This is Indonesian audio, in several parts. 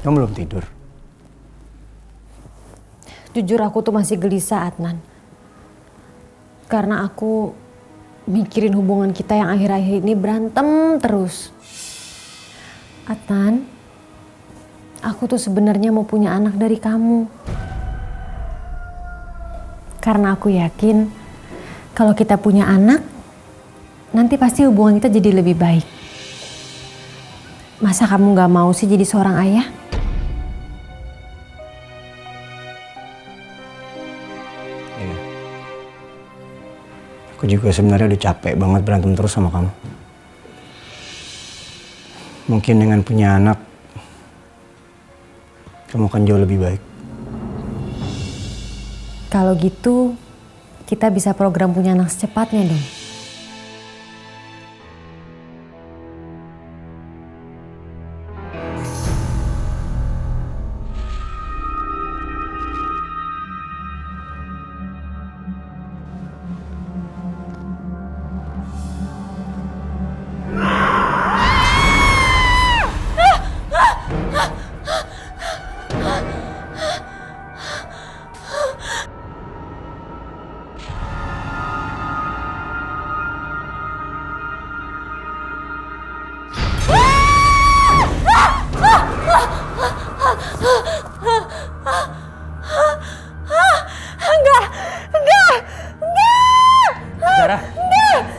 Kamu belum tidur? Jujur aku tuh masih gelisah, Adnan. Karena aku mikirin hubungan kita yang akhir-akhir ini berantem terus. Adnan, aku tuh sebenarnya mau punya anak dari kamu. Karena aku yakin kalau kita punya anak, nanti pasti hubungan kita jadi lebih baik. Masa kamu gak mau sih jadi seorang ayah? Iya. Aku juga sebenarnya udah capek banget berantem terus sama kamu. Mungkin dengan punya anak, kamu akan jauh lebih baik. Kalau gitu, kita bisa program punya anak secepatnya dong.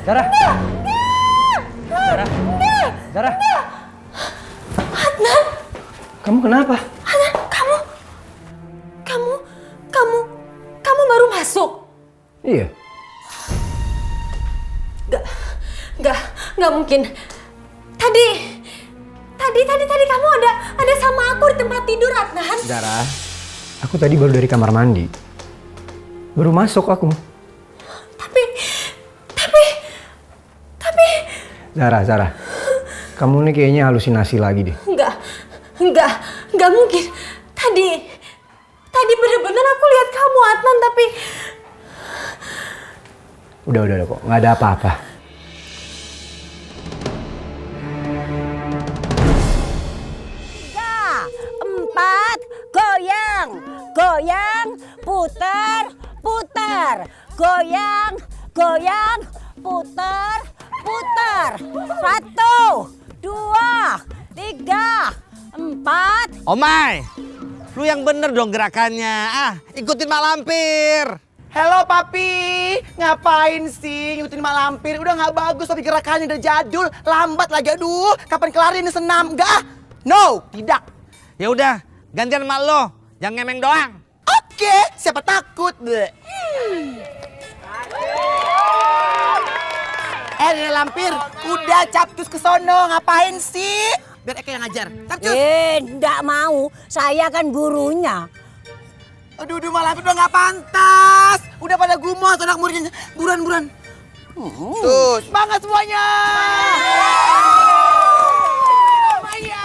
Zara! Zara! Zara! Adnan! Kamu kenapa? Adnan, kamu baru masuk? Iya. Nggak mungkin. Tadi kamu ada sama aku di tempat tidur, Adnan. Zara, aku tadi baru dari kamar mandi. Baru masuk aku. Tapi... Zara, kamu nih kayaknya halusinasi lagi deh. Enggak mungkin. Tadi bener-bener aku lihat kamu, Adnan, tapi... Udah kok, nggak ada apa-apa. Goyang, putar, goyang, putar. 1, 2, 3, 4. Omai, lu yang bener dong gerakannya. Ikutin Mak Lampir. Halo papi, ngapain sih ngikutin Mak Lampir? Udah nggak bagus tapi gerakannya udah jadul, lambat lagi. Aduh, kapan kelar ini senam? Enggak? No, tidak. Ya udah, gantian Mak lo, jangan ngemeng doang. Oke, siapa takut? Nenek Lampir, udah capcus ke sono, ngapain sih? Biar Eka yang ngajar. Capcus. Nggak mau, saya kan gurunya. Aduh, Mak Lampir udah nggak pantas. Udah pada gumoh anak muridnya. Buruan. Tuh, semangat semuanya. Semuanya.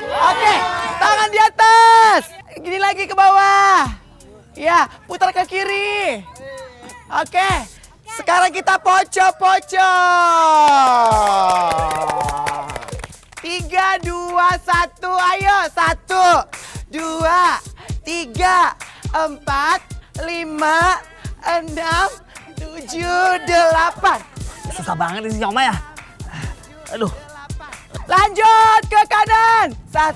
Oke, tangan di atas. Gini lagi ke bawah. Ya, putar ke kiri. Oke, sekarang kita poco-poco. 3, 2, 1, ayo. 1, 2, 3, 4, 5, 6, 7, 8. Susah banget sih Omai ya. Aduh. Lanjut ke kanan. 1,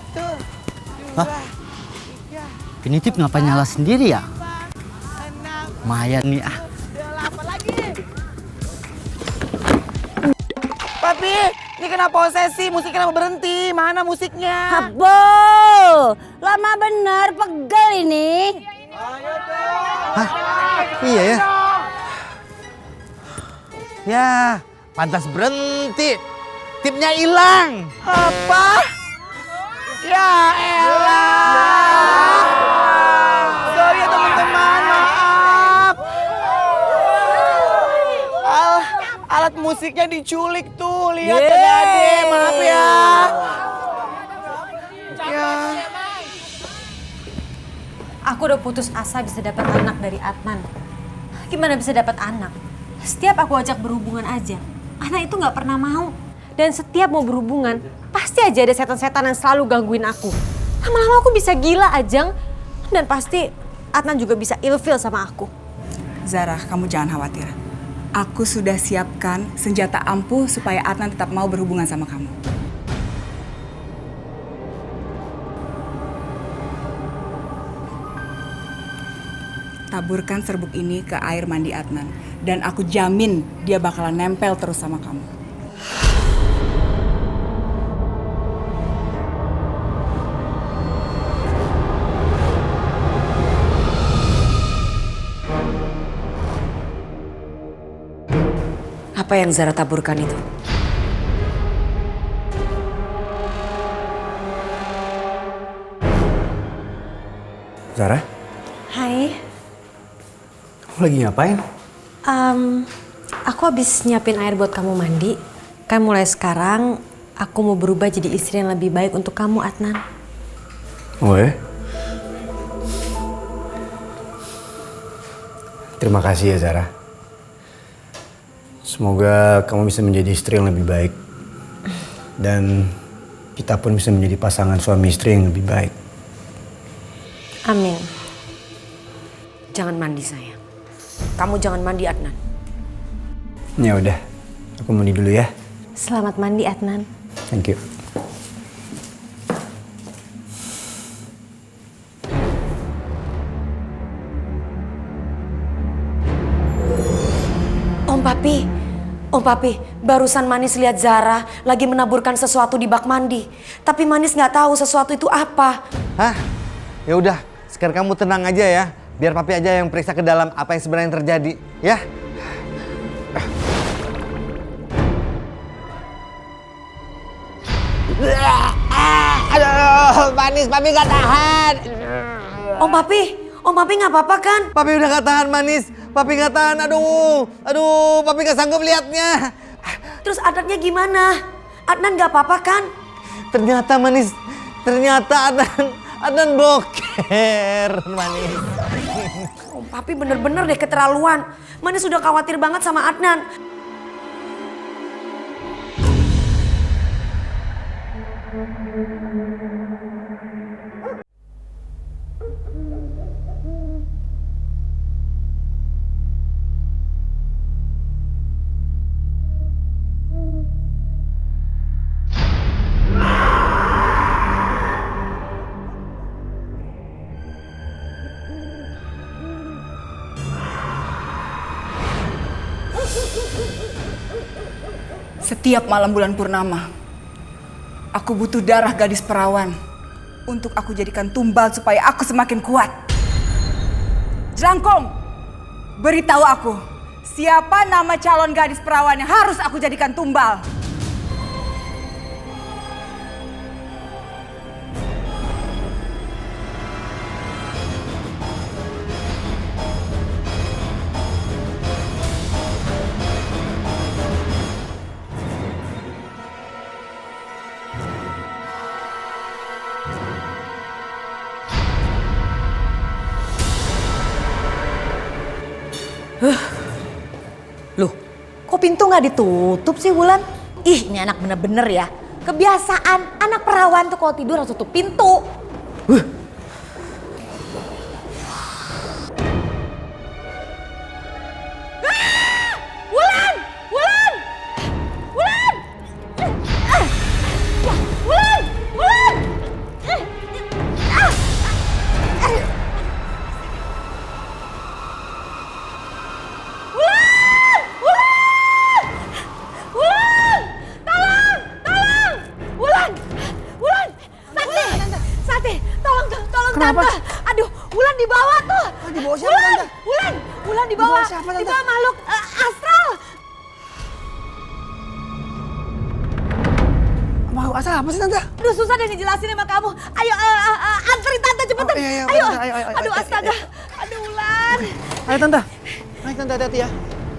2, 3, Ini tip ngapain nyala sendiri ya? 6, Lumayan nih 8 lagi. Papi, ini kenapa posesi? Musik kenapa berhenti? Mana musiknya? Habo, lama bener pegel ini. Hah? Iya ya. Ya, pantas berhenti. Tipnya hilang. Apa? Ya elah. Sorry ya teman-teman, maaf. Alat musiknya diculik tuh, lihat Ade, maaf ya. Ya. Aku udah putus asa bisa dapat anak dari Adnan. Gimana bisa dapat anak? Setiap aku ajak berhubungan aja, anak itu nggak pernah mau. Dan setiap mau berhubungan, pasti aja ada setan-setan yang selalu gangguin aku. Lama-lama aku bisa gila, Ajeng. Dan pasti Adnan juga bisa ilfil sama aku. Zara, kamu jangan khawatir. Aku sudah siapkan senjata ampuh supaya Adnan tetap mau berhubungan sama kamu. Taburkan serbuk ini ke air mandi Adnan. Dan aku jamin dia bakalan nempel terus sama kamu. Apa yang Zara taburkan itu? Zara, Hai. kamu lagi ngapain? Aku habis nyiapin air buat kamu mandi. Kan mulai sekarang aku mau berubah jadi istri yang lebih baik untuk kamu, Adnan. Oh ya? Terima kasih ya Zara. Semoga kamu bisa menjadi istri yang lebih baik. Dan kita pun bisa menjadi pasangan suami istri yang lebih baik. Amin. Jangan mandi sayang. Kamu jangan mandi Adnan. Ya udah, aku mandi dulu ya. Selamat mandi, Adnan. Thank you. Om Papi, barusan Manis lihat Zara lagi menaburkan sesuatu di bak mandi. Tapi Manis nggak tahu sesuatu itu apa. Hah? Ya udah, sekarang kamu tenang aja ya. Biar papi aja yang periksa ke dalam apa yang sebenarnya terjadi, ya. Aduh, Manis, papi gak tahan. Om Papi nggak apa-apa kan? Papi udah gak tahan, Manis. Papi gak tahan, aduh, papi gak sanggup liatnya. Terus Adnannya gimana? Adnan nggak apa-apa kan? Ternyata Manis, Adnan boker, Manis. Om Papi bener-bener deh keterlaluan. Manis sudah khawatir banget sama Adnan. Setiap malam bulan purnama, aku butuh darah gadis perawan untuk aku jadikan tumbal supaya aku semakin kuat. Jelangkung, beritahu aku, siapa nama calon gadis perawan yang harus aku jadikan tumbal? Loh, kok pintu nggak ditutup sih Wulan? Ih, ini anak bener-bener ya. Kebiasaan anak perawan tuh kalau tidur harus tutup pintu. Kenapa? Tante, aduh, Wulan dibawa tuh. Dibawa siapa, Tante? Wulan dibawa. Dibawa siapa, Tante? Dibawa makhluk astral. Mau asal apa sih Tante? Aduh, susah deh ngejelasin sama kamu. Ayo, anterin Tante cepetan. Oh, iya, ayo. Tante, ayo. Aduh, astaga. Aduh, Wulan. Ayo Tante. Naik Tante, hati-hati ya.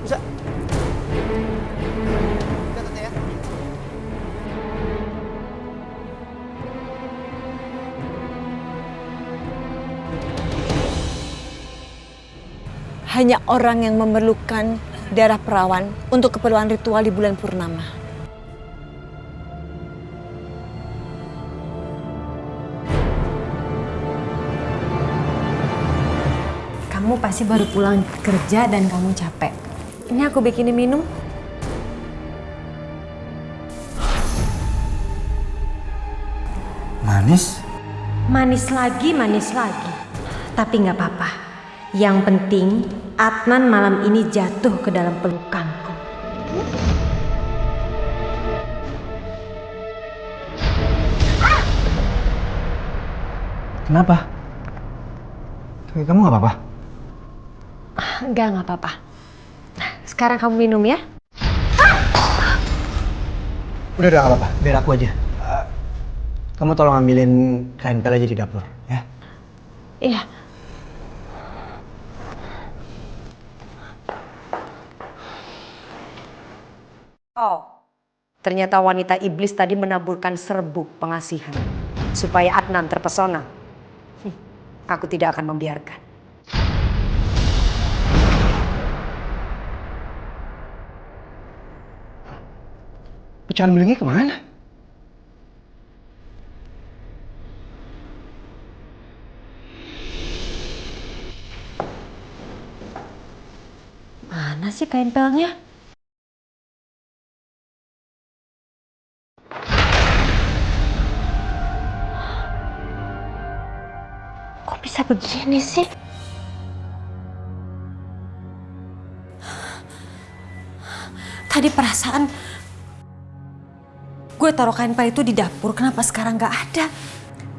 Bisa. Udah, Tante ya. Hanya orang yang memerlukan darah perawan untuk keperluan ritual di bulan purnama. Kamu pasti baru pulang kerja dan kamu capek. Ini aku bikinin minum. Manis? Manis lagi, manis lagi. Tapi nggak apa-apa. Yang penting Adnan malam ini jatuh ke dalam pelukanku. Kenapa? Kamu nggak apa-apa? Nggak apa-apa. Sekarang kamu minum ya. Udah nggak apa-apa, biar aku aja. Kamu tolong ambilin kain pel aja di dapur, ya? Iya. Oh, ternyata wanita iblis tadi menaburkan serbuk pengasihan supaya Adnan terpesona. Aku tidak akan membiarkan. Pecahan belingnya kemana? Mana sih kain pelnya? Kok bisa begini sih? Tadi perasaan gue taruh kain pel itu di dapur, kenapa sekarang gak ada?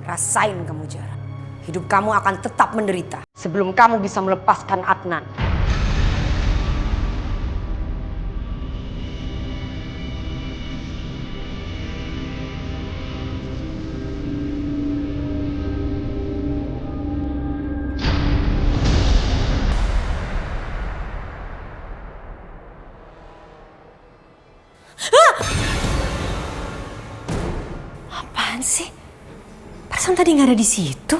Rasain kamu, Zara. Hidup kamu akan tetap menderita sebelum kamu bisa melepaskan Adnan. Apaan sih? Perasaan tadi nggak ada di situ.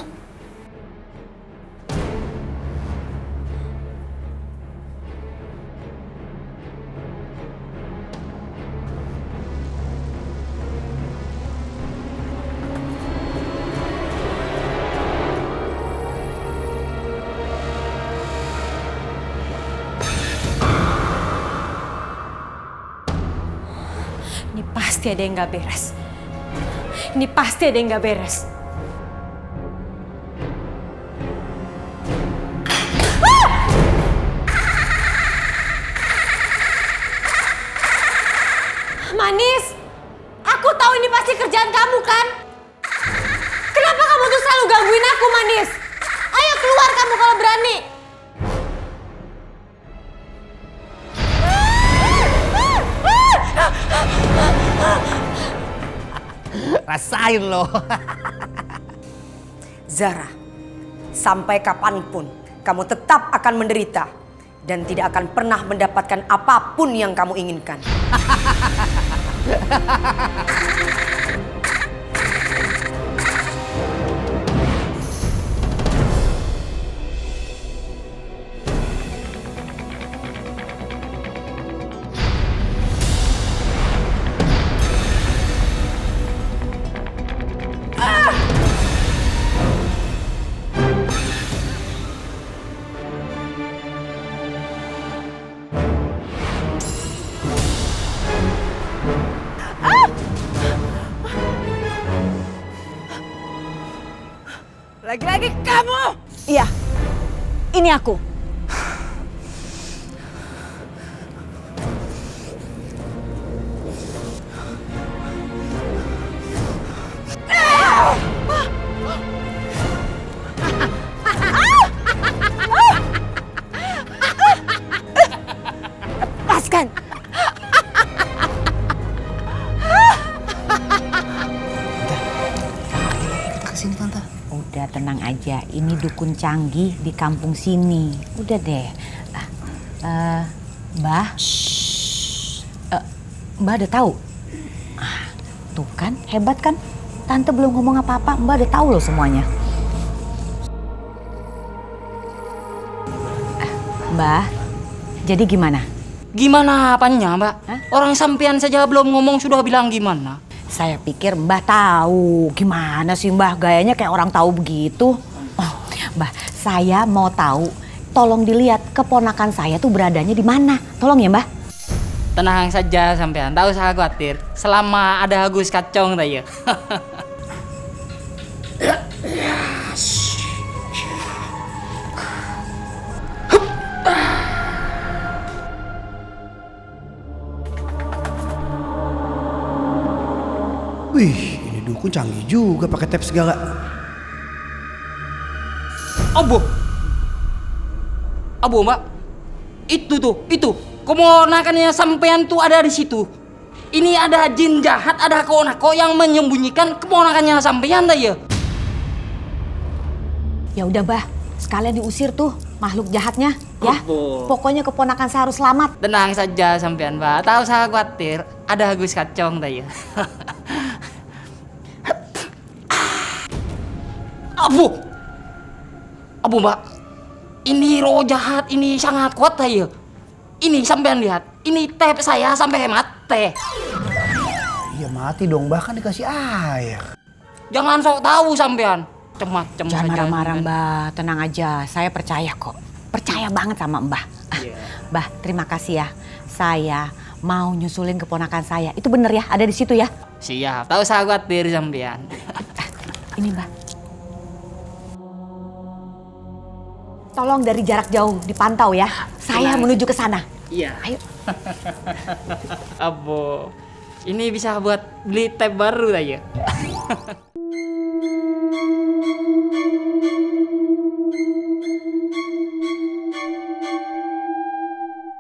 Ini pasti ada yang nggak beres. Ini pasti ada yang nggak beres. Manis, aku tahu ini pasti kerjaan kamu kan? Kenapa kamu tuh selalu gangguin aku, Manis? Ayo keluar kamu kalau berani. Rasain loh. Zara, sampai kapanpun kamu tetap akan menderita dan tidak akan pernah mendapatkan apapun yang kamu inginkan. Lagi-lagi kamu! Iya, ini aku. Lepaskan. Kesini tante. Udah tenang aja, ini dukun canggih di kampung sini. Udah deh. Mbah. Mbah udah tahu? Tuh kan, hebat kan? Tante belum ngomong apa-apa, Mbah udah tahu loh semuanya. Mbah, jadi gimana? Gimana apanya, Mbak? Hah? Orang sampean saja belum ngomong sudah bilang gimana? Saya pikir Mbah tahu. Gimana sih Mbah, gayanya kayak orang tahu begitu. Oh, Mbah, saya mau tahu tolong dilihat keponakan saya tuh beradanya di mana. Tolong ya Mbah. Tenang saja sampean, tak usah khawatir. Selama ada Agus Kacong ta ya. Wih, ini dukun canggih juga pakai tab segala. Abu, Mbak. Itu. Keponakannya sampean tuh ada di situ. Ini ada jin jahat, ada konako yang menyembunyikan keponakannya sampean dah ya. Ya udah Mbah, sekalian diusir tuh makhluk jahatnya ya. Aduh. Pokoknya keponakan saya harus selamat. Tenang saja sampean, Mbak. Tak usah khawatir. Ada Agus Kacong dah ya. Abu Mbak. Ini roh jahat, ini sangat kuat dah ya. Ini sampean lihat. Ini tap saya sampai mati. Iya mati dong, bahkan dikasih air. Jangan sok tahu sampean. Macam-macam Jangan saja. marah-marah Mbah, tenang aja. Saya percaya kok. Percaya banget sama Mbah. Mbah, terima kasih ya. Saya mau nyusulin keponakan saya. Itu bener ya, ada di situ ya. Siap, tak usah khawatir sampean. Ini Mbah. Tolong dari jarak jauh dipantau ya. Saya menuju ke sana. Iya. Ayo. Abo, ini bisa buat beli tab baru lah ya.